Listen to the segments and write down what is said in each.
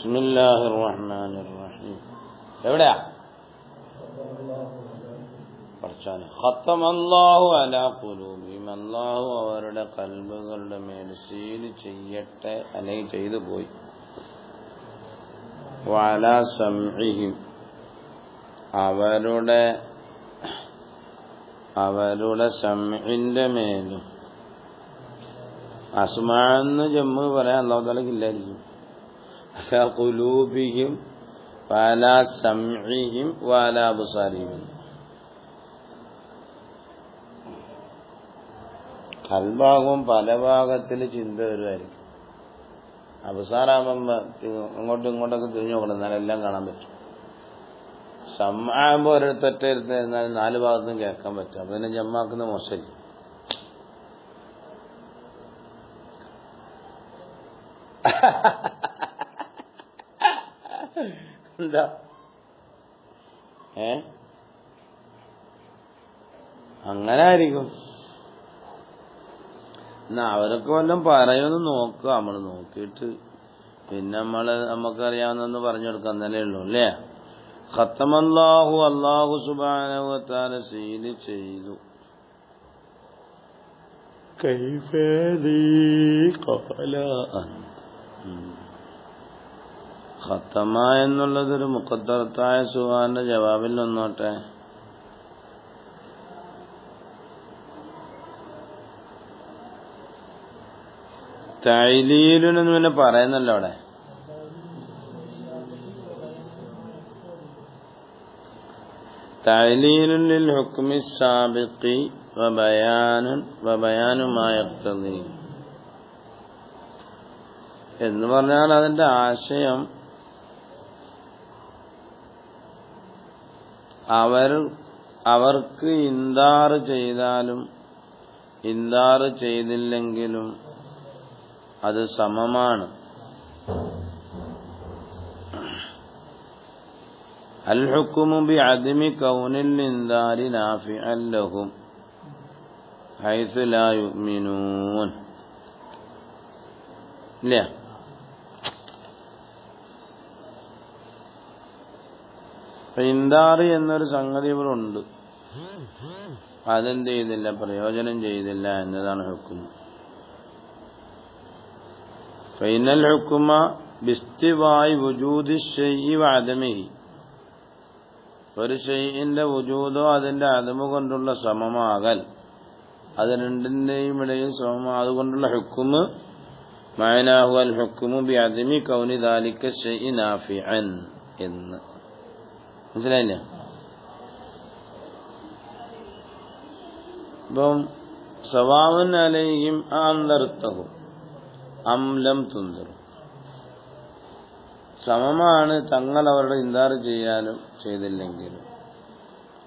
ബിസ്മില്ലാഹിർ റഹ്മാനിർ റഹീം. എവിടെയാ പഠിച്ചാണ്? ഖത്തമല്ലാഹു അലാ ഖുലൂബിഹിം, അല്ലാഹു അവരുടെ ഖൽബുകളുടെ മേൽ സീൽ ചെയ്യട്ടെ, അല്ലെങ്കിൽ ചെയ്തു പോയി. വഅലാ സംഇഹിം, അവരുടെ സംഇന്റെ മേലും. അസ്മാഅെന്ന് ജമ്മു പറയാൻ അല്ലാഹു തആലക്ക് ഇല്ലായിരിക്കും. അലാ ഖുലൂബിഹിം വഅലാ സംഇഹിം വഅലാ അബ്സാരിഹിം. കൽഭാഗവും പല ഭാഗത്തിൽ ചിന്ത വരുമായിരിക്കും. അബ്സാറാകുമ്പോ ഇങ്ങോട്ടും ഇങ്ങോട്ടൊക്കെ തിരിഞ്ഞു നോക്കണം, എന്നാലും എല്ലാം കാണാൻ പറ്റും. സമആകുമ്പോൾ ഒരിടത്തൊറ്റ ഇരുന്നാൽ 4 ഭാഗത്തും കേൾക്കാൻ പറ്റും. അപ്പൊ പിന്നെ ജമ്മാക്കുന്ന മോശമില്ല. എന്താ അങ്ങനെ ആയിരിക്കും. എന്നാ അവരൊക്കെ വല്ലതും പറയുമെന്ന് നോക്കുക. നമ്മൾ നോക്കിയിട്ട് പിന്നെ നമുക്കറിയാവുന്നതെന്ന് പറഞ്ഞു കൊടുക്കാൻ തന്നെ ഉള്ളൂ അല്ലേ. ഖത്തമല്ലാഹു, അല്ലാഹു സുബ്ഹാനഹു വ തആല സീൽ ചെയ്തു. കൈഫ ലീ ഖല ഖത്തമ എന്നുള്ളതൊരു മുഖദ്ദറത്തായ സുഹാന്റെ ജവാബിൽ ഒന്നോട്ടെ. തഅലീലുനെന്ന് പിന്നെ പറയുന്നല്ലോ അവിടെ. തഅലീലുൻ ലിൽ ഹുക്മി സാബിഖി വബയാനു മാ യഖ്തദി എന്ന് പറഞ്ഞാൽ അതിന്റെ ആശയം അവർക്ക് ഇൻദാർ ചെയ്താലും ഇൻദാർ ചെയ്തില്ലെങ്കിലും അത് സമമാണ്. അൽ ഹുക്മു ബിഅദ്മി കൗനിൽ ഇൻദാരി നാഫിഅൻ ലഹും ഹൈസു ലാ യുഅ്മിനൂൻ. ഇല്ല, ഇൻദാർ എന്നൊരു സംഗതി ഇവിടെ ഉണ്ട്. അതെന്ത് ചെയ്തില്ല, പ്രയോജനം ചെയ്തില്ല എന്നതാണ് ഹുക്മ. ഫൈനൽ ഹുക്മ ബിസ്തിവായി വുജൂദി ശൈഇ വഅദമിഹി, ഒരു ശൈഇന്റെ വുജൂദോ അതിന്റെ അദമു കൊണ്ടുള്ള സമമാകൽ, അത് രണ്ടിന്റെയും ഇടയിൽ സമമാതുകൊണ്ടുള്ള ഹുക്മ. മഅനാഹു അൽ ഹുക്മു ബിഅദ്മി കൗനി ദാലിക ശൈഇ നാഫിഅൻ എന്ന് മനസ്സിലായില്ലേ? ഇപ്പം സവാഉൻ അലൈഹിം അൻദർതഹും അം ലം തുൻദിറു, സമമാണ് തങ്ങൾ അവരുടെ ഇൻദാർ ചെയ്യാനും ചെയ്തില്ലെങ്കിലും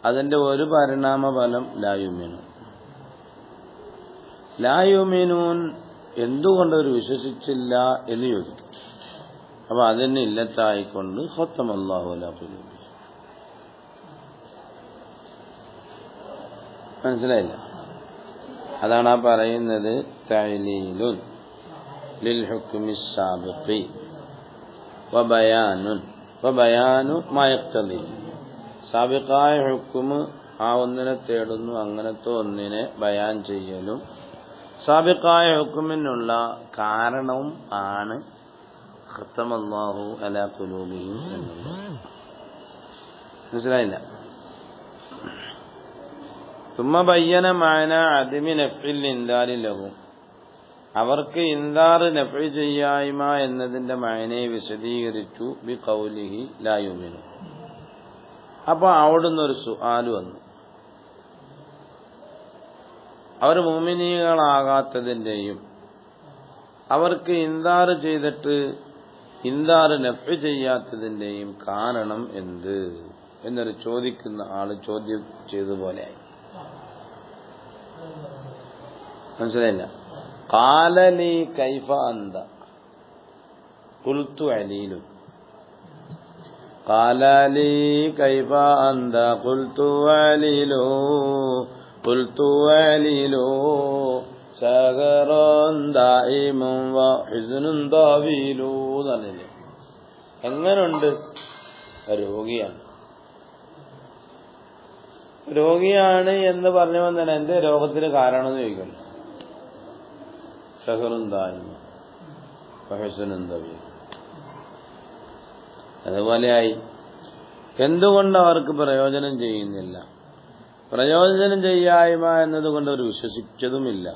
അതിന്റെ ഒരു പരിണാമ ഫലം ലായുമിനൂൻ എന്തുകൊണ്ട് അവർ വിശ്വസിച്ചില്ല എന്ന് ചോദിക്കും. അപ്പൊ അതിന് ഇല്ലത്തായിക്കൊണ്ട് ഖത്തമല്ലാഹു അലാ ഖുലൂബിഹിം. മനസ്സിലായില്ല? അതാണ് ആ പറയുന്നത് തഅലീലുൻ ലിൽ ഹുക്മി സാബിഖി വബയാനു മാ യഖ്തദി. സാബിഖായ ഹുക്മ് ആ ഒന്നിനെ തേടുന്നു, അങ്ങനത്തെ ഒന്നിനെ ബയാൻ ചെയ്യലും സാബിഖായ ഹുക്മിനുള്ള കാരണവും ആണ് ഖത്തമല്ലാഹു അലാ ഖുലൂബിഹിം എന്നുള്ളത്. മനസ്സിലായില്ല? ثم بين معنى عدم نفع الإنذار لهم, അവർക്ക് ഇൻദാർ നഫ്ഇ ചെയ്യായ്മ എന്നതിന്റെ മഅനയെ വിശദീകരിച്ചു. ബിഖൗലിഹി ലാ യുമിനു. അപ്പൊ അവിടുന്ന് ഒരു സുആൽ വന്നു. അവർ മുഅ്മിനീകളാകാത്തതിന്റെയും അവർക്ക് ഇൻദാർ ചെയ്തിട്ട് ഇൻദാർ നഫ്ഇ ചെയ്യാത്തതിന്റെയും കാരണം എന്ത് എന്നൊരു ചോദിക്കുന്ന ആള് ചോദ്യം ചെയ്തതുപോലെയായി. മനസ്സിലായില്ല? ഖാല ലീ കൈഫ അന്ത ഖുൽതു അലീലു. ഖാല ലീ കൈഫ അന്ത ഖുൽതു അലീലു ഖുൽതു അലീലു സഗറൻ ദായിമുൻ വ ഹിസ്നുൻ തവീലു എന്നല്ലേ. എങ്ങനുണ്ട്? രോഗിയാണ് എന്ന് പറഞ്ഞവൻ തന്നെ എന്റെ രോഗത്തിന് കാരണമെന്ന് ചോദിക്കുന്നു. സഹറുന്തായി അതുപോലെയായി. എന്തുകൊണ്ട് അവർക്ക് പ്രയോജനം ചെയ്യുന്നില്ല? പ്രയോജനം ചെയ്യായ്മ എന്നതുകൊണ്ട് അവർ വിശ്വസിച്ചതുമില്ല.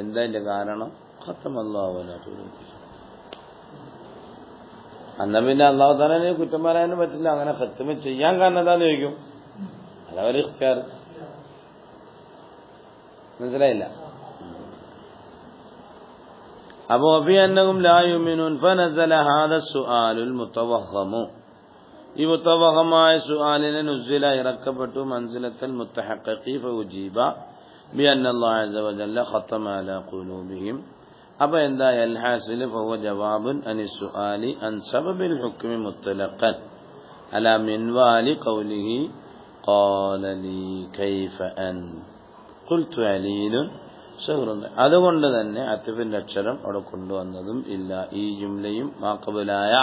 എന്താ എന്റെ കാരണം? അന്ന പിന്നെ അള്ളാഹു തആലയെ കുറ്റം പറയാനും പറ്റില്ല. അങ്ങനെ ഖത്മ ചെയ്യാൻ കാരണം എന്താന്ന് ചോദിക്കും. അതവർ ഇഖ്തിയാർ. മനസ്സിലായില്ല? അപ്പോ അന്നഹും ലാ യുമിനൂൻ ഫനസല ഹാദ സുആലുൽ മുതവഹമു. ഈ മുതവഹമായ സുആലിനെ നുസില ഇറക്കപ്പെട്ടു മൻസിലത്തുൽ മുത്തഹഖഖി ഫഉജീബ ബിഅന്ന അല്ലാഹു അസ്സ വജല്ല ഖതമ അലാ ഖുലൂബിഹിം. അപ്പൊ എന്താ അൽഹാസിൽ ഫഹുവ ജവാബുൻ അനി സുആലി അൻ സബബിൽ ഹുക്മി മുത്ലഖൻ അലാ മിൻവാലി ഖൗലിഹി ഖാല ലീ കൈഫ അൻ ഖുൽതു അലീലുൻ ഷഹ്റുൻ. അതുകൊണ്ട് തന്നെ അത്ഫിന്റെ അക്ഷരം അവിടെ കൊണ്ടുവന്നതും ഇല്ല. ഈ ജുംലയും മാഖബലായ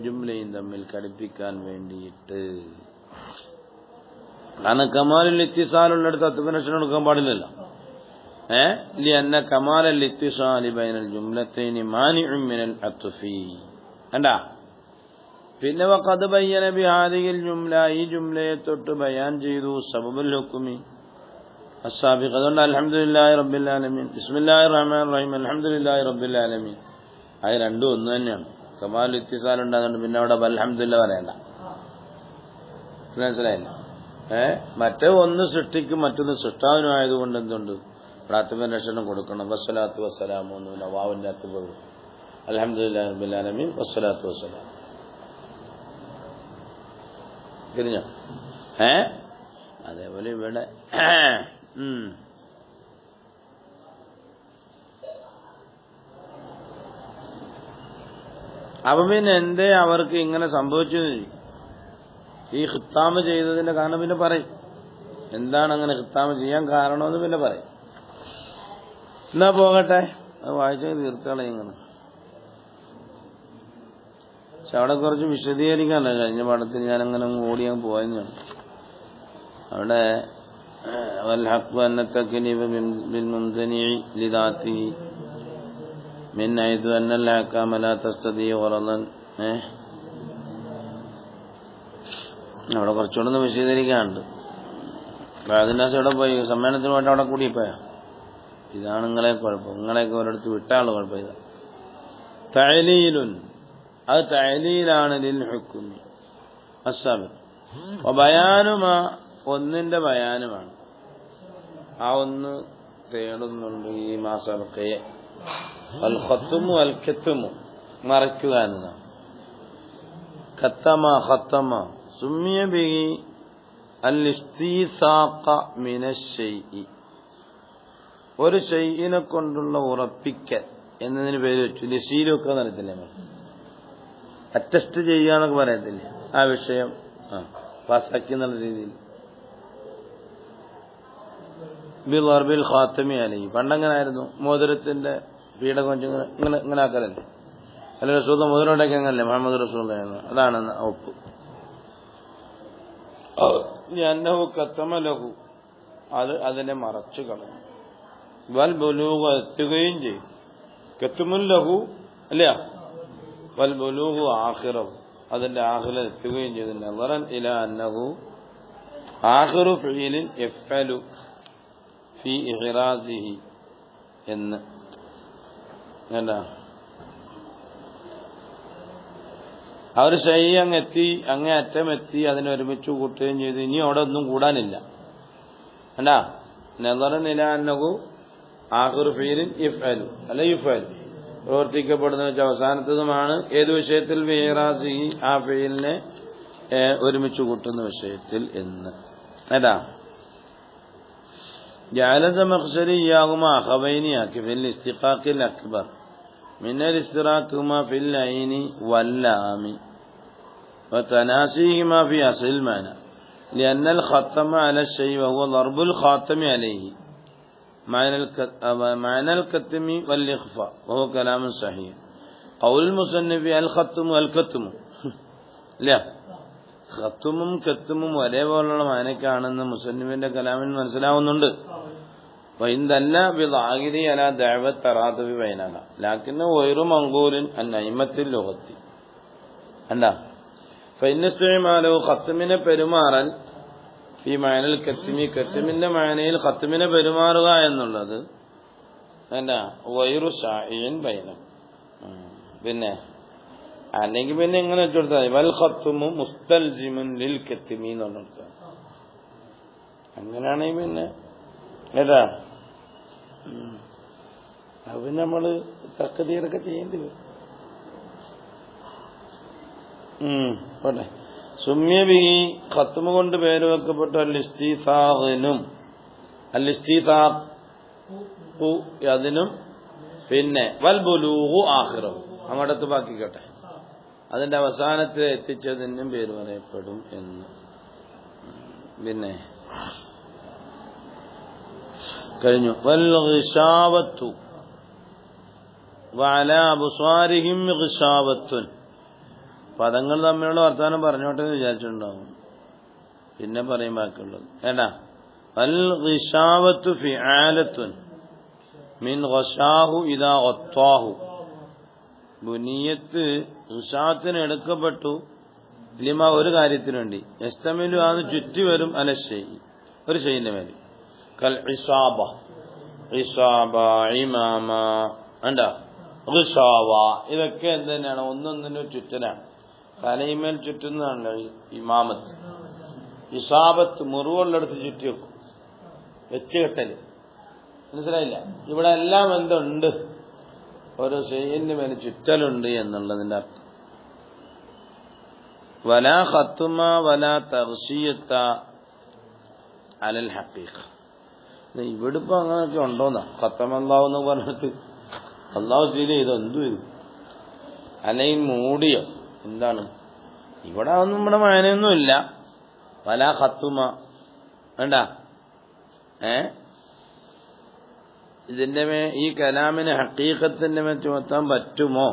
ജുംലയും തമ്മിൽ ഘടിപ്പിക്കാൻ വേണ്ടിയിട്ട്. കാരണം കമാലുൽ ഇത്തിസാലുള്ളിടത്ത് അത്ഫിന്റെ അക്ഷരം എടുക്കാൻ പാടില്ലല്ലോ. لأن كمال الاتصال بين الجملتين مانع من العطف. എന്താ പിന്നെ വഖദ് ബയ്യന ബിഹാദിഹിൽ ജുംല, ഈ ജുംലയെ തൊട്ട് ബയാൻ ചെയ്തു സബബുൽ ഹുക്മി അസ്സാബിഖ്. അതുകൊണ്ട് അൽഹംദുലില്ലാഹി റബ്ബിൽ ആലമീൻ, ബിസ്മില്ലാഹിർ റഹ്മാനിർ റഹീം, അൽഹംദുലില്ലാഹി റബ്ബിൽ ആലമീൻ. അത് രണ്ടും ഒന്ന് തന്നെയാണ്. കമാൽ ഇത്തിസാൽ ഉണ്ടാകുന്നുണ്ട്. പിന്നെ അവിടെ അൽഹംദുലില്ലാഹ് പറയണ്ട. മനസ്സിലായില്ല? മറ്റേ ഒന്ന് സൃഷ്ടിക്കും മറ്റൊന്ന് സൃഷ്ടാവിനും ആയതുകൊണ്ട് എന്തുണ്ട് പ്രാഥമിക രക്ഷണം കൊടുക്കണം. വസ്സലാത്തു വസ്സലാമു എന്ന വാവിന്റെ അർത്ഥം അൽഹംദുലില്ലാഹി റബ്ബിൽ ആലമീൻ വസ്സലാത്തു വസ്സലാം. തിരിഞ്ഞോ? അതേപോലെ ഇവിടെ അപ്പൊ പിന്നെ എന്തേ അവർക്ക് ഇങ്ങനെ സംഭവിച്ചു? ഈ ഖിത്താമ് ചെയ്തതിന്റെ കാരണം പിന്നെ പറയും. എന്താണ് അങ്ങനെ ഖിത്താമ് ചെയ്യാൻ കാരണമെന്ന് പിന്നെ പറയും. എന്നാ പോകട്ടെ, അത് വായിച്ച തീർത്തോളെ ഇങ്ങനെ. പക്ഷെ അവിടെ കുറച്ച് വിശദീകരിക്കാനല്ല. കഴിഞ്ഞ പാഠത്തിൽ ഞാനങ്ങനെ ഓടിയാൻ പോയെന്ന്. അവിടെ والحق أن التكليف بالممتنع لذاته من حيث أن الأحكام لا تستطيع غرضا. അവിടെ കുറച്ചുകൂടെ വിശദീകരിക്കാനുണ്ട്. അതിനാ അവിടെ പോയി സമ്മേളനത്തിന് വേണ്ടി അവിടെ കൂടിപ്പോയാ. ഇതാണ് നിങ്ങളെ കുഴപ്പം. നിങ്ങളെയൊക്കെ ഒരിടത്ത് വിട്ടാള് കുഴപ്പം. ഇതാ തഅലീലുൻ, അത് തഅലീലാണ് ലിൽ ഹുക്മി അസ്സാബിഖ്. ബയാനുമാ, ഒന്നിന്റെ ബയാനുമാണ്. ആ ഒന്ന് തേടുന്നുണ്ട് ഈ മാസബഖയെ. അൽ ഖത്മു അൽ കത്മു, മറക്കുക എന്നതാണ്. ഖത്തമ ഖത്തമ സുമ്മിയ ബിഹി അൽ ഇസ്തിസാഖ മിനശ്ശൈഇ, ഒരു ഷൈഇനെ കൊണ്ടുള്ള ഉറപ്പിക്കൽ എന്നതിന് പേര് വെച്ചു. ലിസീലൊക്കെ നടത്തില്ലേ, അറ്റസ്റ്റ് ചെയ്യാന്നൊക്കെ പറയത്തില്ലേ, ആ വിഷയം പാസാക്കി എന്നുള്ള രീതിയിൽ. ബിൽ ഖാത്തമി അലൈഹി, പണ്ടങ്ങനെ ആയിരുന്നു. മോതിരത്തിന്റെ പീഡ കൊഞ്ച് ഇങ്ങനെ ആക്കലല്ലേ. അല്ല റസൂൽ മോതിരം ഉണ്ടാക്കി അങ്ങനല്ലേ മുഹമ്മദ് റസൂൽ. അതാണ് ഒപ്പ്. അന്നഹു ഖത്തമ ലഹു, അത് അതിനെ മറച്ചു കളഞ്ഞു. വൽ ബുലൂഗ്, എത്തുകയും ചെയ്യും. ഖത്മുൻ ലഹു അല്ല, വൽ ബുലൂഗ് ആഖിറഹു, അതിന്റെ ആഖിറ എത്തുകയും ചെയ്തു. നളറൻ ഇലാ അന്നഹു ആഖിറു ഫീലിൻ യഫ്അലു ഫീ ഇഗ്റാസിഹി എന്ന്. എന്താ അവർ ഷൈ അങ്ങെത്തി, അങ്ങേ അറ്റമെത്തി, അതിനെ ഒരുമിച്ച് കൂട്ടുകയും ചെയ്തു. ഇനി അവിടെ ഒന്നും കൂടാനില്ല. എന്താ നളറൻ ഇലാ അന്നഹു ആഖിറു ഫീലിൻ യഫ്അലു അല്ല യുഫഅലു, പ്രവർത്തിക്കപ്പെടുന്ന വെച്ചാൽ അവസാനത്തതുമാണ്. ഏത് വിഷയത്തിൽ? ഇഗ്റാസിഹി, ആ ഫീലിനെ ഒരുമിച്ച് കൂട്ടുന്ന വിഷയത്തിൽ എന്ന്. ഏതാ ജഅല സമഖ്ശരി യാഹുമാ അഖബൈനിയാക്കി ഫിൽ ഇസ്തിഖാഖിൽ അക്ബർ മിനൽ ഇസ്തിറാഖുമാ ഫിൽ ഐനി വല്ലാമി വതനാസിഹിമാ ഫി അസ്ൽ മാന لأن الختم على الشيء وهو ضرب الخاتم عليه معنى الكتم والإخفاء وهو كلام صحيح. ഖൗലുൽ മുസന്നിഫി അൽ ഖത്തുമു അൽ കത്തുമു ഇല്ല, ഖത്തുമും കത്തുമും ഒരേപോലുള്ള മാനക്കാണെന്ന് മുസന്നിഫിന്റെ കലാമിൽ മനസ്സിലാവുന്നുണ്ട്. വൈന്ദല്ല ബിദാഹിരി അലാ ദഅവത്ത് തറാദുബി ബൈനഹ ലാകിന്ന വൈറു മൻഖൂലിൻ അൻ അയിമത്തിൽ ലുഗത്തി അല്ല ഫൈനസ്തുമാലോ ഖത്തുമിനെ പെരുമാറൽ ഈ മഅനൽ കത്തുമി കത്തുമിന്റെ മഅനയിൽ ഖത്തുമിനെ പെരുമാറുക എന്നുള്ളത് എന്താ വൈറു ശാഇൻ ബൈന. പിന്നെ അല്ലെങ്കിൽ പിന്നെ എങ്ങനെ വെച്ചുകൊടുത്താൽ വൽ ഖത്തുമു മുസ്തൽസിമുൻ ലിൽ കത്തുമി എന്ന് പറഞ്ഞെടുത്താൽ അങ്ങനെയാണെങ്കിൽ പിന്നെ ഏതാ അത് നമ്മള് തക്കതീരൊക്കെ ചെയ്യേണ്ടി വരും. പോട്ടെ. സുമ്യബി ഖത്തുമ കൊണ്ട് പേര് വെക്കപ്പെട്ട അൽ-ഇസ്തിസാഖിനും അൽ-ഇസ്തിസാഖു അതിനും പിന്നെ വൽ ബുലൂഗു ആഖിറഹു അങ്ങോട്ടത്ത് ബാക്കിക്കോട്ടെ അതിന്റെ അവസാനത്തിൽ എത്തിച്ചതിനും പേര് പറയപ്പെടും എന്ന്. പിന്നെ കഴിഞ്ഞു. വൽ ഗിശാവത്തു വഅലാ അബ്സാരിഹിം ഗിശാവത്തുൻ പദങ്ങൾ തമ്മിലുള്ള വർത്താനം പറഞ്ഞോട്ടെ എന്ന് വിചാരിച്ചിട്ടുണ്ടാവും, പിന്നെ പറയും ബാക്കിയുള്ളത്. ഏടാ വൽ ഗിശാവത്തു ഫിആലത്തുൻ മിൻ ഗശാഹു ഇദാ ഗത്താഹു ബുനിയത്ത് ഗിശാവത്തിന് എടുക്കപ്പെട്ടു ലിമ ഒരു കാര്യത്തിനു വേണ്ടി യസ്തമിലു ആണ് ചുറ്റി വരും അല ഷൈഇ ഒരു ഷൈഇന്റെ മേൽ കൽ ഇസാബ ഇസാബ ഇമാമ അണ്ട ഗിശാവ ഇതൊക്കെ എന്തുതന്നെയാണ് ഒന്നൊന്നിനും ചുറ്റലാണ്. തലയിമേൽ ചുറ്റുന്നതാണല്ലോ ഇമാമത്ത്. ഇസാബത്ത് മുറിവുള്ളിടത്ത് ചുറ്റി വെക്കും, വെച്ചുകെട്ടല്. മനസ്സിലായില്ല? ഇവിടെ എല്ലാം എന്തുണ്ട്, ഒരു ഷെയ്യിന്റെ മേലെ ചുറ്റലുണ്ട് എന്നുള്ളതിന്റെ അർത്ഥം. വലാ ഖത്തുമ വലാ തഗ്ശിയത അലൽ ഹഖീഖ. ഇവിടെ ഇപ്പൊ അങ്ങനെയൊക്കെ ഉണ്ടോന്നാ ഖത്തമല്ലാഹു എന്ന് പറഞ്ഞിട്ട് അള്ളാഹു സീൽ ചെയ്തോ എന്തു ഇത് അല്ലെങ്കിൽ മൂടിയോ എന്താണ്? ഇവിടെ ഒന്നും നമ്മുടെ വായനയൊന്നും ഇല്ല. വലാ ഖത്തുമ വേണ്ട. ഇതിന്റെ ഈ കലാമിന് ഹഖീഖത്തിന്റെ മേൽ ചുമത്താൻ പറ്റുമോ?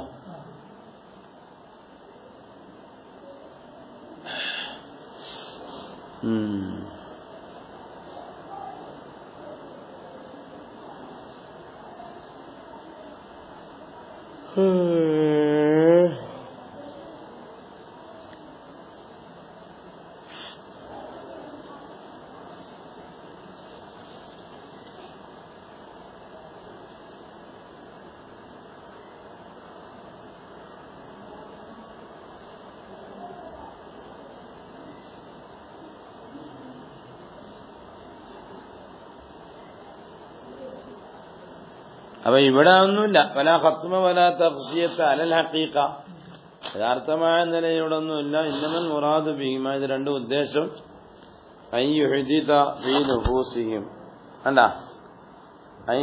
അപ്പൊ ഇവിടെ ഒന്നുമില്ല. വലാ ഖത്തുമ വലാ തഗ്ശിയത അലൽ ഹഖീഖ യഥാർത്ഥമായ നിലയിലൂടെ ഒന്നുമില്ല. ഇന്നമൽ മുറാദു ബിഹിമ ഇത് രണ്ടും ഉദ്ദേശം ഐ യുഹ്ദിത ഫീ നുഫൂസിഹിം അല്ല ഐ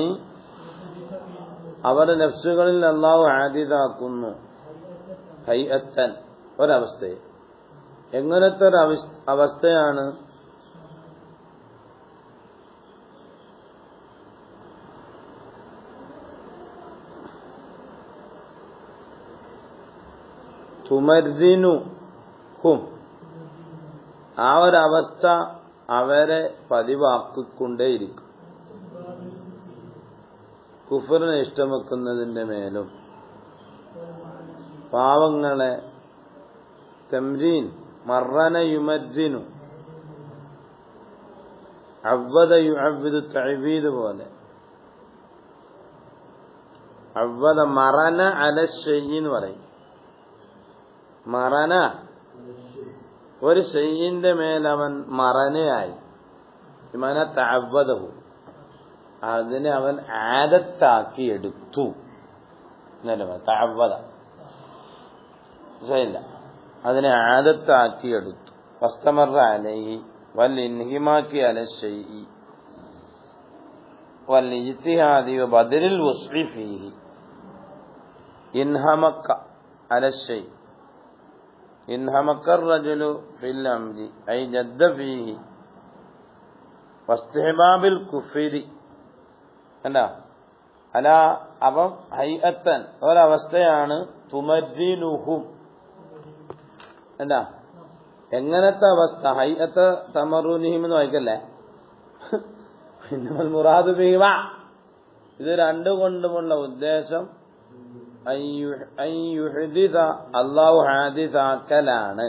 അവരുടെ നഫ്സുകളിൽ അല്ലാഹു ആദിതാക്കുന്നു ഹൈഅത്തൻ ഒരവസ്ഥയെ. എങ്ങനത്തെ ഒരു അവസ്ഥയാണ്? തുമർദിനുഹും ആ ഒരവസ്ഥ അവരെ പതിവാക്കിക്കൊണ്ടേയിരിക്കും. കുഫറിനെ ഇഷ്ടം വെക്കുന്നതിന്റെ മേലും പാവങ്ങളെ തംരീൻ മറന യുമദ്ദിനു അവദ യുഅവ്വിദു തഅവീദ് പോലെ അവദ മറന അല ശൈഇ എന്ന് പറയും. മറന ഒരു ഷെയ്യിന്റെ മേൽ അവൻ മറനയായി ഇമാന തഅവ്വദഹു അതിനെ അവൻ ആദത്താക്കി എടുത്തു എന്നല്ല തഅവ്വദ ശരിയില്ല അതിനെ ആദത്താക്കി എടുത്തു. വസ്തമറ അലൈഹി വൽ ഇൻഹിമാക്കി അല ശൈഇ വൽ ഇജ്തിഹാദി വബദലിൽ വസ്ഇ ഫീഹി ഇൻഹമക്ക അല ശൈഇ ഇൻഹമക്കർ റജുലു ഫിൽ അംരി ഐ ജദ്ദ ഫീഹി വസ്തിഹ്ബാബിൽ കുഫ്രി അല്ല അലാ അപ്പം ഹൈഅത്തൻ ഒരവസ്ഥയാണ് തുമദ്ദിനുഹും. എന്താ എങ്ങനത്തെ അവസ്ഥ? ഹൈഅത്ത തമറുനിഹിം എന്ന് വായിക്കല്ലേ. പിന്നെ മുറാദു ബിഹിമ, ഇത് രണ്ടുകൊണ്ടുമുള്ള ഉദ്ദേശം അള്ളാഹു ഹാദിസാക്കലാണ്.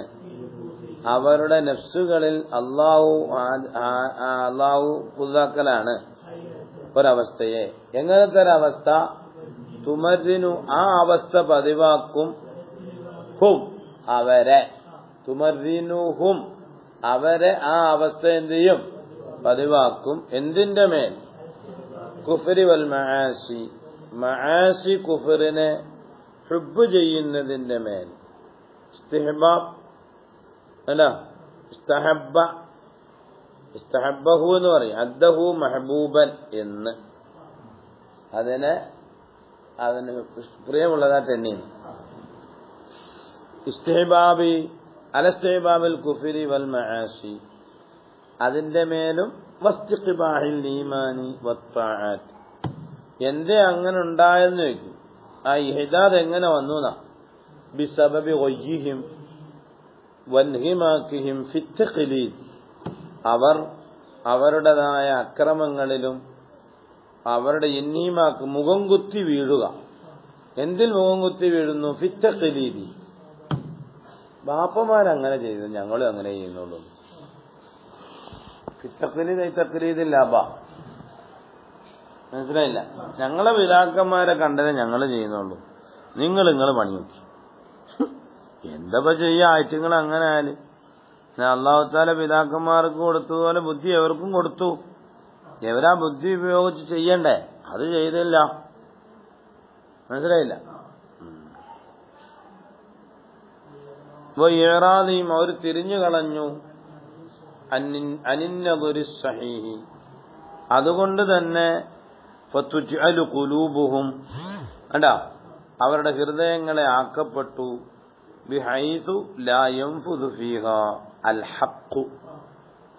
അവരുടെ നഫ്സുകളിൽ അള്ളാഹു പുതുതാക്കലാണ് ഒരവസ്ഥയെ. എങ്ങനത്തെ ഒരവസ്ഥ? തുമരിനു, ആ അവസ്ഥ പതിവാക്കും. ഹും, അവരെ. തുമരിനുഹും, അവരെ ആ അവസ്ഥ എന്ത് ചെയ്യും? പതിവാക്കും. എന്തിന്റെ മേൽ? കുഫ്രി വൽ മആസി, മആസി കുഫറിനെ ഹുബ്ബ് ചെയ്യുന്നതിന്റെ മേൽ. ഇസ്തിഹ്ബാബ് അല്ല, ഇസ്തഹബ്ബഹു എന്ന് പറയും. അദ്ദഹു മഹബൂബൻ എന്ന്, അതിന് പ്രിയമുള്ളതായിട്ട് എണ്ണിയാണ്. ഇസ്തിഹ്ബാബി അലസ്തിഹ്ബാബിൽ കുഫ്രി വൽ മആസി, അതിന്റെ മേലും വസ്തിഖ്ബാഹിൽ ഈമാനി വത്താഅത്ത്. എന്തേ അങ്ങനെ ഉണ്ടായെന്ന് ചോദിക്കും. ആ ഇഹ്ദാദ് എങ്ങനെ വന്നുന്നാ? ബിസബബി ഗയ്യിഹിം വൻഹിമാക്കിഹിം ഫിത്തഖ്ലീദ്, അവരുടേതായ അക്രമങ്ങളിലും അവരുടെ ഇന്നീമാക്ക് മുഖം കുത്തി വീഴുക. എന്തിൽ മുഖം കുത്തി വീഴുന്നു? ഫിത്തഖ്ലീദി, ബാപ്പമാരങ്ങനെ ചെയ്തു ഞങ്ങളും അങ്ങനെ ചെയ്യുന്നുള്ളൂ. ഫിത്തഖ്ലീദില്ല ബാ, മനസ്സിലായില്ല. ഞങ്ങളെ പിതാക്കന്മാരെ കണ്ടതേ ഞങ്ങൾ ചെയ്യുന്നുള്ളൂ, നിങ്ങൾ പണി നോക്കി. എന്തപ്പോ ചെയ്യാ? ആഴ്ചകൾ അങ്ങനെ ആയാല് അല്ലാഹു തആല പിതാക്കന്മാർക്ക് കൊടുത്തതുപോലെ ബുദ്ധി എവർക്കും കൊടുത്തു. എവരാ ബുദ്ധി ഉപയോഗിച്ച് ചെയ്യണ്ടേ? അത് ചെയ്തില്ല. മനസ്സിലായില്ല. ഇറാദിയും, അവർ തിരിഞ്ഞു കളഞ്ഞു. അനിന്നദുരി സഹീഹി, അതുകൊണ്ട് തന്നെ ഫതുജ്അലു ഖുലൂബുഹും, അണ്ടാ അവരുടെ ഹൃദയങ്ങളെ ആക്കപ്പെട്ടു. ബിഹൈസു ലാ യൻഫുദു ഫീഹാ അൽ ഹഖ്,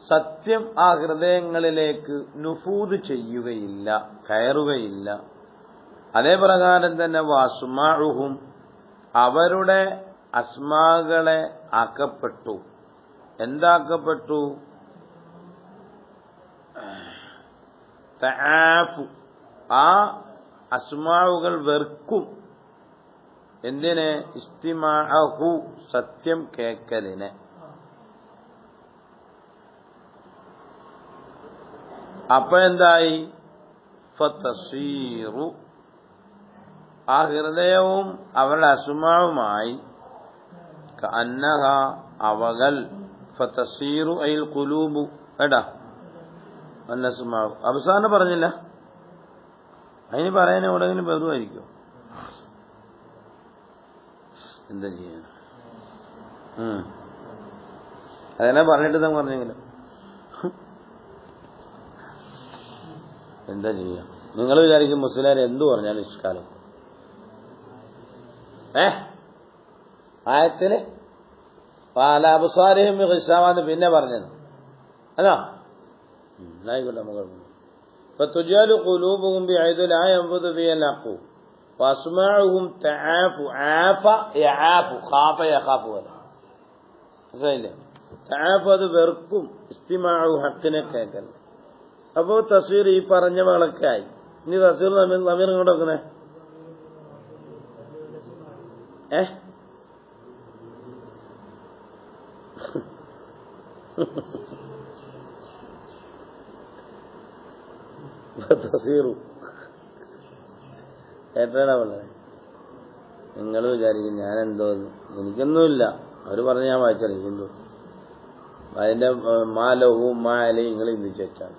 സത്യം ആ ഹൃദയങ്ങളിലേക്ക് നുഫൂദ് ചെയ്യുകയില്ല, കയറുകയില്ല. അതേ പ്രകാരം തന്നെ വഅസ്മാഉഹും, അവരുടെ അസ്മാകളെ ആക്കപ്പെട്ടു. എന്താക്കപ്പെട്ടു? തആഫു, ആ അസ്മാഉകൾ വെറുക്കും. എന്തിനെ? ഇസ്തിമാഅഹു, സത്യം കേക്കലിനെ. അപ്പൊ എന്തായി? ഫതസീറു, ആ ഹൃദയവും അവരുടെ അസ്മാവുമായി കഅന്നഹ, അവകൾ. ഫതസീറു അൽ ഖുലൂബു, എടാ അന്നസ്മാഉ. അവസാനം പറഞ്ഞില്ല, അതിന് പറയാൻ എവിടെയെങ്കിലും ബഹുമായിരിക്കും. എന്താ ചെയ്യാൻ? അതിനെ പറഞ്ഞിട്ട് തന്നെ പറഞ്ഞെങ്കിലും എന്താ ചെയ്യാം? നിങ്ങൾ വിചാരിക്കും മുസ്ലിം എന്തു പറഞ്ഞാലും ഇഷ്കാലം. ആയത്തിന് അബസാരിഹിം ഹിസാമെന്ന് പിന്നെ പറഞ്ഞത് അതാ. ആയിക്കോട്ടെ, നമുക്ക് ഫതുജ്അലു ഖുലൂബുഹും ബിഅയ്ദി ലാ യൻഫുദു ഫീഹാ അൽ-ഹഖ് വഅസ്മാഉഹും തആഫു, ആഫ യആഫു, ഖാഫ യഖാഫു. മനസ്സിലായില്ലേ? തആഫു, അത് വെറുക്കും. ഇസ്തിമാഉ, ഹഖിനെ കേൾക്കൽ. അപ്പോ തസ്വീർ ഈ പറഞ്ഞ വളക്കായി. ഇനി തസ്വീർ നമീർ ഇങ്ങോട്ട് വെക്കണേ. തസ്വീറു എത്രയാ വളരെ? നിങ്ങൾ വിചാരിക്കും ഞാൻ എന്തോ, എനിക്കൊന്നുമില്ല. അവർ പറഞ്ഞ് ഞാൻ വായിച്ചറിയിക്കുന്നു. അതിന്റെ മാലവും മാലയും നിങ്ങൾ ചിന്തിച്ചു വെച്ചാണ്.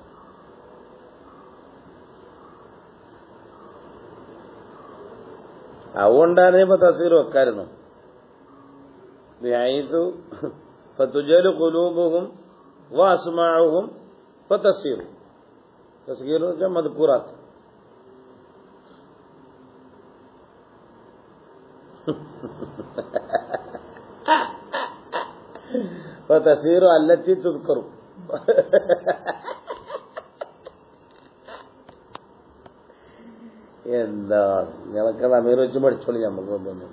അതുകൊണ്ടാണ് ഇപ്പൊ തസ്വീർ വെക്കായിരുന്നു. ഫതുജ്അലു ഖുലൂബുഹും വഅസ്മാഉഹും ഫതസ്വീറു. തസ്ഗീർ എന്ന് വെച്ചാൽ മദ്കൂറാത്ത്. ഫതസ്വീറു അല്ലത്തി തുദ്കറു. എന്താ നിങ്ങളൊക്കെ അമീർ വെച്ച് പഠിച്ചോളി, നമുക്ക് ഒന്നും.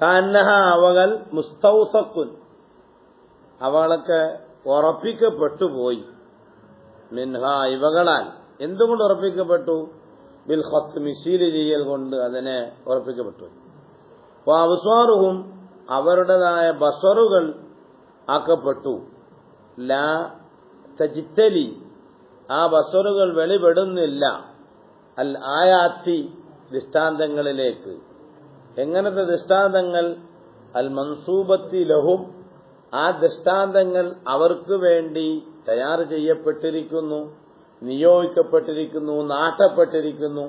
കാന്നഹ അവകൾ മുസ്തൗസഖുൻ അവളൊക്കെ ഉറപ്പിക്കപ്പെട്ടു പോയി. മിൻഹ ഇവകളാൽ എന്തുകൊണ്ട് ഉറപ്പിക്കപ്പെട്ടു? ബിൽ ഖത്ത് മിസീൽ ചെയ്യൽ കൊണ്ട് അതിനെ ഉറപ്പിക്കപ്പെട്ടു. അബ്സാറുഹും അവരുടേതായ ബസറുകൾ ആക്കപ്പെട്ടു. ലാ തജ്തലി ആ ബസറുകൾ വെളിപ്പെടുന്നില്ല. അൽ ആയാത്തി ദൃഷ്ടാന്തങ്ങളിലേക്ക്. എങ്ങനത്തെ ദൃഷ്ടാന്തങ്ങൾ? അൽ മൻസൂബത്തി ലഹും ആ ദൃഷ്ടാന്തങ്ങൾ അവർക്ക് വേണ്ടി തയ്യാർ ചെയ്യപ്പെട്ടിരിക്കുന്നു, നിയോഗിക്കപ്പെട്ടിരിക്കുന്നു, നാട്ടപ്പെട്ടിരിക്കുന്നു.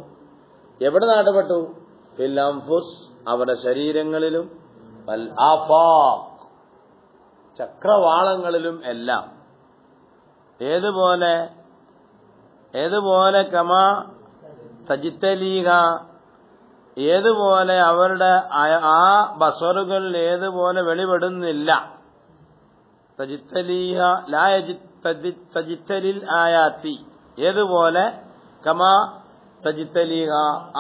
എവിടെ നാട്ടപ്പെട്ടു? ഫിൽ അൻഫുസ് അവരുടെ ശരീരങ്ങളിലും, വൽ ആഫാഖ് ചക്രവാളങ്ങളിലും എല്ലാം. ഏതുപോലെ കമാ തജ്തലീഹ ഏതുപോലെ അവരുടെ ആ ബസറുകൾ ഏതുപോലെ വെളിപ്പെടുന്നില്ല. തജ്തലീഹ ലാ തജ്തലിൽ ആയാത്തി ഏതുപോലെ കമാ തജ്തലീഹ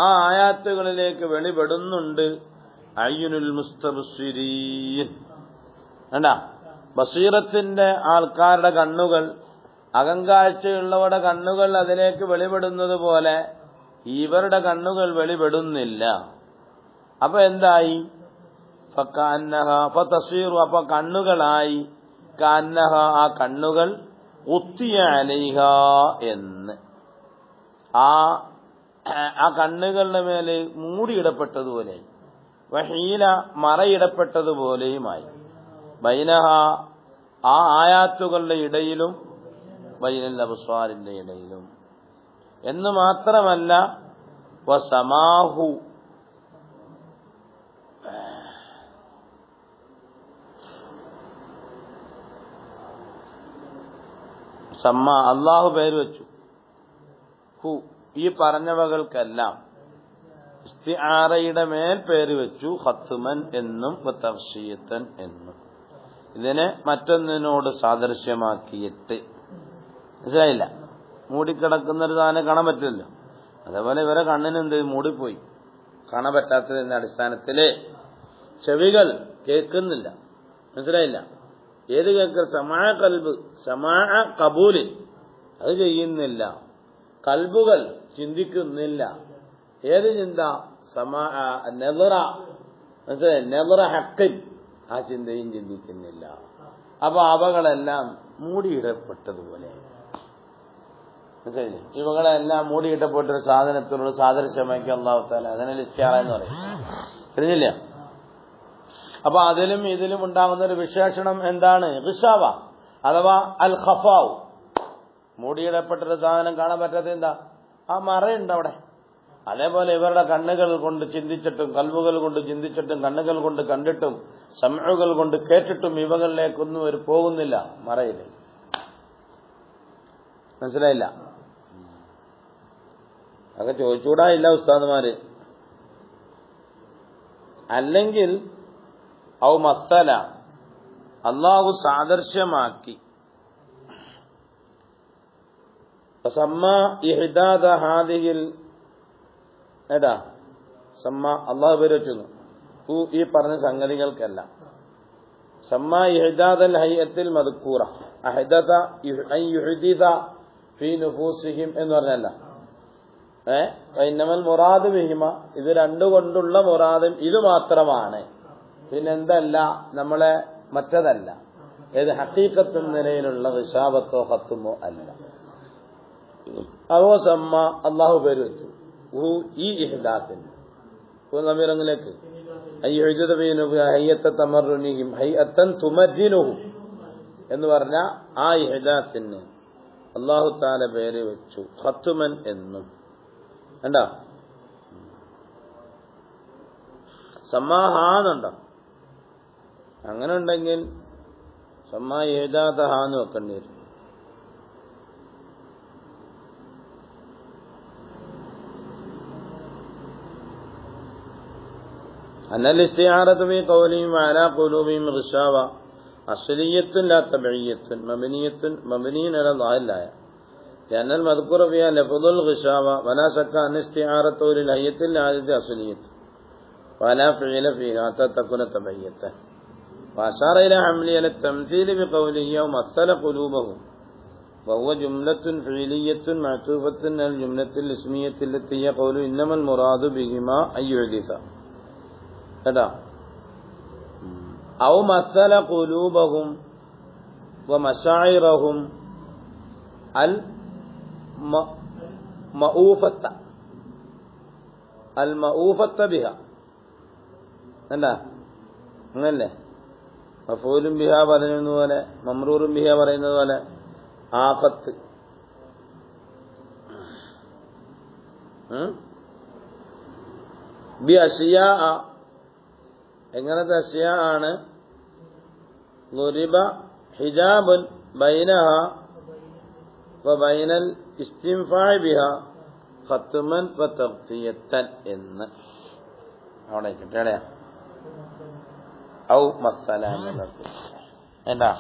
ആ ആയാത്തുകളിലേക്ക് വെളിപ്പെടുന്നുണ്ട്. അയ്യുനുൽ മുസ്തബ്സിരീൻ കണ്ടാ, ബസീറത്തിന്റെ ആൾക്കാരുടെ കണ്ണുകൾ, അകങ്കാഴ്ചയുള്ളവരുടെ കണ്ണുകൾ അതിലേക്ക് വെളിപ്പെടുന്നത് പോലെ ഇവരുടെ കണ്ണുകൾ വെളിപ്പെടുന്നില്ല. അപ്പൊ എന്തായി? ഫതസീറു അപ്പൊ കണ്ണുകളായി, കാന്നഹ ആ കണ്ണുകൾ, ഉത്തിയ അലൈഹ എന്ന് ആ കണ്ണുകളുടെ മേലെ മൂടിയിടപ്പെട്ടതുപോലെ, വഹീല മറയിടപ്പെട്ടതുപോലെയുമായി, ബൈനഹ ആ ആയാത്തുകളുടെ ഇടയിലും, ബൈനൽ അബ്സ്വാറിന്റെ ഇടയിലും. എന്ന് മാത്രമല്ല വസമാഹു സമ്മ അള്ളാഹു പേര് വെച്ചു ഹു ഈ പറഞ്ഞവകൾക്കെല്ലാം ഇസ്തിആറയുടെ മേൽ പേര് വെച്ചു ഖത്മൻ എന്നും തഫ്സീയത്തൻ എന്നും. ഇതിനെ മറ്റൊന്നിനോട് സാദൃശ്യമാക്കിയിട്ട്. മനസ്സിലായില്ല? മൂടിക്കിടക്കുന്നൊരു സാധനം കാണാൻ പറ്റില്ലല്ലോ. അതേപോലെ ഇവരെ കണ്ണിനെന്ത് മൂടിപ്പോയി, കാണാൻ പറ്റാത്തതിന്റെ അടിസ്ഥാനത്തില് ചെവികൾ കേൾക്കുന്നില്ല. മനസ്സിലായില്ല? ഏത് കേൾക്കൽ? സമാഅ കൽബ്, സമാഅ കബൂല് അത് ചെയ്യുന്നില്ല. കൽബുകൾ ചിന്തിക്കുന്നില്ല. ഏത് ചിന്ത? സമാഅ നദറ, മനസ്സിലായി? നദറ ഹഖിൻ ആ ചിന്തയും ചിന്തിക്കുന്നില്ല. അപ്പൊ അവകളെല്ലാം മൂടിയിടപ്പെട്ടതുപോലെ. മനസ്സിലായില്ലേ? ഇവകളെല്ലാം മൂടിയിട്ടപ്പെട്ടൊരു സാധനത്തിനോട് സാദൃശ്യമാക്കി അല്ലാഹു തആല അതിനെ ഇസ്തിആറ എന്ന് പറയും. അറിഞ്ഞില്ല? അപ്പൊ അതിലും ഇതിലും ഉണ്ടാകുന്ന ഒരു വിശേഷണം എന്താണ്? ഗിശാവ അഥവാ അൽ ഖഫാവ്. മൂടിയിടപ്പെട്ടൊരു സാധനം കാണാൻ പറ്റാത്ത എന്താ? ആ മറയുണ്ട് അവിടെ. അതേപോലെ ഇവരുടെ കണ്ണുകൾ കൊണ്ട് ചിന്തിച്ചിട്ടും, കൽബുകൾ കൊണ്ട് ചിന്തിച്ചിട്ടും, കണ്ണുകൾ കൊണ്ട് കണ്ടിട്ടും, സമഉകൾ കൊണ്ട് കേട്ടിട്ടും ഇവകളിലേക്കൊന്നും ഒരു പോകുന്നില്ല, മറയില്ല. മനസ്സിലായില്ല? അതൊക്കെ ചോദിച്ചുകൂടാ ഇല്ല ഉസ്താദുമാര്. അല്ലെങ്കിൽ ഔ മസ്സല അള്ളാഹു സാദൃശ്യമാക്കി. സമ്മ ഇഹ്ദാദ ഹാദിഹിൽ ഏതാ സമ്മ അള്ളാഹു പേര് വെച്ചു ഈ പറഞ്ഞ സംഗതികൾക്കെല്ലാം. സമ്മ ഇഹ്ദാദൽ ഹൈഅത്തിൽ മദ്കൂറ അഹ്ദത അൻ യുഹ്ദിദ ഫീ നുഫൂസിഹിം എന്ന് പറഞ്ഞല്ല. ഇന്നമൽ മുറാദ് ബിഹിമ ഇത് രണ്ടുകൊണ്ടുള്ള മുറാദും ഇത് മാത്രമാണ്. പിന്നെന്തല്ല, നമ്മളെ മറ്റതല്ല. ഏത് ഹഖീഖത്തും നിലയിലുള്ള വിശാബത്തോ ഖത്തുമോ അല്ല. അവോ സമ്മ അള്ളാഹു പേര് വെച്ചു ഈ ഇഹ്ദാത്തിന് നമീറങ്ങളിലേക്ക് എന്ന് പറഞ്ഞ ആ ഇഹ്ദാത്തിന് അള്ളാഹു തആല പേര് വെച്ചു ഖത്മൻ എന്നും. കണ്ടോ? സമ്മാഹാന്നുണ്ടോ? അങ്ങനെ ഉണ്ടെങ്കിൽ സമ്മാ ഇഹ്ദാതഹാന്ന് വെക്കേണ്ടി വരും. അന്നൽ ഇസ്തിആറതു ഫീ ഖൗലിഹിം വഅലാ ഖുലൂബിഹിം ഗിശാവ അസ്ലിയത്തുൻ ലാ തബഇയ്യത്തുൻ മബ്നിയത്തുൻ മബ്നിയൻ അലാ ളാഹില്ലായ لأن المذكور فيها لفظ الغشاوة ولا شك أن استعارته للهيئة العادة أصلية ولا فعل فيها حتى تكون تبيته وأشار إلى حمله على التمثيل بقوله ومثل قلوبهم وهو جملة فعلية معطوفة على الجملة الاسمية التي هي قول إنما المراد بهما أن يحدثا هذا أو مثل قلوبهم ومشاعرهم المؤوفة بها അല്ലേ അങ്ങനല്ലേ മഫൂലും ബിഹ പറയുന്നത് പോലെ മമ്രൂറും ബിഹ പറയുന്നത് പോലെ ആഫത്ത് ബി അഷിയാ എങ്ങനത്തെ അഷിയാ ആണ് ളുരിബ ഹിജാബുൻ ബൈനഹ വബൈനൽ ഇസ്തിൻഫാഇ ബിഹ ഖത്മൻ വതഗ്തിയത്തൻ എന്ന് അവിടെ കിട്ടേടയാ ഔ മസ്സല എന്നുള്ളത് എന്താ